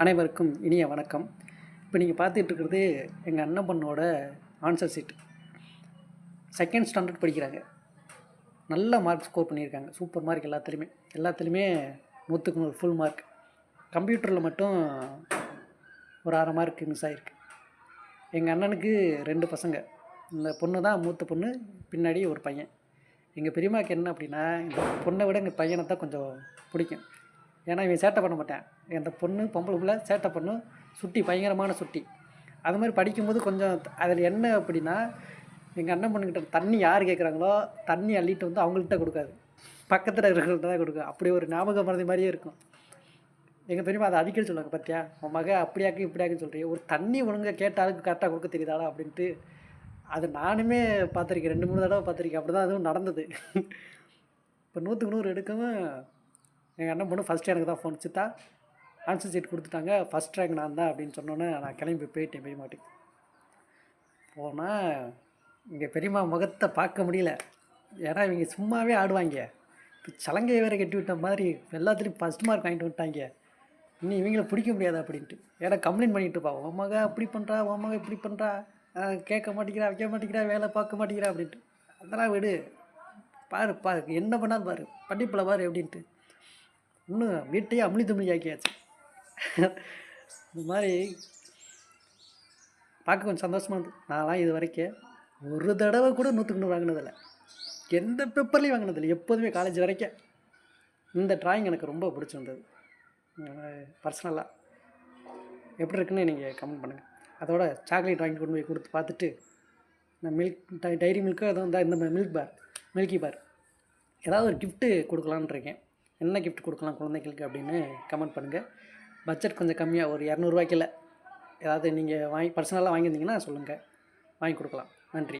அனைவருக்கும் இனிய வணக்கம். இப்போ நீங்கள் பார்த்துட்டு இருக்கிறது எங்கள் அண்ணன் பொண்ணோட ஆன்சர் ஷீட். செகண்ட் ஸ்டாண்டர்ட் படிக்கிறாங்க. நல்ல மார்க் ஸ்கோர் பண்ணியிருக்காங்க. சூப்பர் மார்க் எல்லாத்துலேயுமே 100க்கு 100 ஃபுல் மார்க். கம்ப்யூட்டரில் மட்டும் ஒரு 1/2 மார்க் மிஸ் ஆகிருக்கு. எங்கள் அண்ணனுக்கு 2 பசங்க. இந்த பொண்ணு தான் மூத்த பொண்ணு, பின்னாடி ஒரு பையன். எங்கள் பெரியம்மாவுக்கு என்ன அப்படின்னா, இந்த பொண்ணை விட எங்கள் பையனை தான் கொஞ்சம் பிடிக்கும். ஏன்னா இவன் சேட்டை பண்ண மாட்டேன். அந்த பொண்ணு பொம்பளை பிள்ளை சேட்டை பண்ணும், சுட்டி பயங்கரமான சுட்டி. அது மாதிரி படிக்கும்போது கொஞ்சம் அதில் என்ன அப்படின்னா, எங்கள் அண்ணன் பொண்ணுக்கிட்ட தண்ணி யார் கேட்குறாங்களோ தண்ணி அள்ளிட்டு வந்து அவங்கள்ட்ட கொடுக்காது, பக்கத்தில் இருக்கிறவங்கள்ட்ட தான் கொடுக்கும். அப்படி ஒரு ஞாபக மறதி மாதிரியே இருக்கும். எங்கள் பெரியம்மா அதை அடிக்கடி சொல்லுவாங்க, பார்த்தியா உன் மக அப்படியாக்கு இப்படியாக்குன்னு சொல்கிறீங்க, ஒரு தண்ணி ஒழுங்காக கேட்டாலும் கரெக்டாக கொடுக்க தெரியுதாடா அப்படின்ட்டு. அது நானுமே பார்த்துருக்கேன், 2-3 தடவை பார்த்துருக்கேன். அப்படி தான் அதுவும் நடந்தது. இப்போ 100க்கு 100 எடுக்கவும் எங்கள் அண்ணன் பொண்ணு ஃபஸ்ட் எனக்கு தான் ஃபோன், சித்தா ஆன்சர் ஷீட் கொடுத்துட்டாங்க, ஃபஸ்ட் ரேங்க் நான் தான் அப்படின்னு சொன்னோன்னே நான் கிளம்பி போயிட்டேன் பெரியமாட்டி. போனால் இங்கே பெரியம்மா முகத்தை பார்க்க முடியல. ஏன்னா இவங்க சும்மாவே ஆடுவாங்க. இப்போ சலங்கையை வேறு கட்டி விட்ட மாதிரி எல்லாத்துலேயும் ஃபஸ்ட் மார்க் வாங்கிட்டு விட்டாங்க. இன்னும் இவங்கள பிடிக்க முடியாது அப்படின்ட்டு. ஏன்னா கம்ப்ளைண்ட் பண்ணிகிட்டு இருப்பா, உன் மக அப்படி பண்ணுறா, உன் மக இப்படி பண்ணுறா, கேட்க மாட்டேங்கிறா, வைக்க மாட்டேங்கிறா, வேலை பார்க்க மாட்டேங்கிறா அப்படின்ட்டு. அதெல்லாம் விடு, பாரு என்ன பண்ணாலும் பாரு, படிப்பில் பாரு அப்படின்ட்டு. இன்னும் வீட்டையே அம்ளி தும்ளி ஆக்கியாச்சு. இந்த மாதிரி பார்க்க கொஞ்சம் சந்தோஷமாக இருந்தது. நான்லாம் இது வரைக்கும் ஒரு தடவை கூட 100க்கு 100 வாங்கினதில்லை, எந்த பேப்பர்லேயும் வாங்கினதில்லை. எப்போதுமே காலேஜ் வரைக்கும் இந்த ட்ராயிங் எனக்கு ரொம்ப பிடிச்சிருந்தது. பர்சனலாக எப்படி இருக்குன்னு நீங்கள் கமெண்ட் பண்ணுங்கள். அதோட சாக்லேட் வாங்கி கொண்டு போய் கொடுத்து பார்த்துட்டு, இந்த டைரி மில்க்கு அதுவும் இந்த மில்கி பார் ஏதாவது ஒரு கிஃப்ட்டு கொடுக்கலான்னு இருக்கேன். என்ன கிஃப்ட் கொடுக்கலாம் குழந்தைகளுக்கு அப்படின்னு கமெண்ட் பண்ணுங்கள். பட்ஜெட் கொஞ்சம் கம்மியாக, ஒரு 200 ரூபாய்க்குள்ள ஏதாவது நீங்கள் பர்சனலாக வாங்கியிருந்தீங்கன்னா சொல்லுங்கள், வாங்கி கொடுக்கலாம். நன்றி.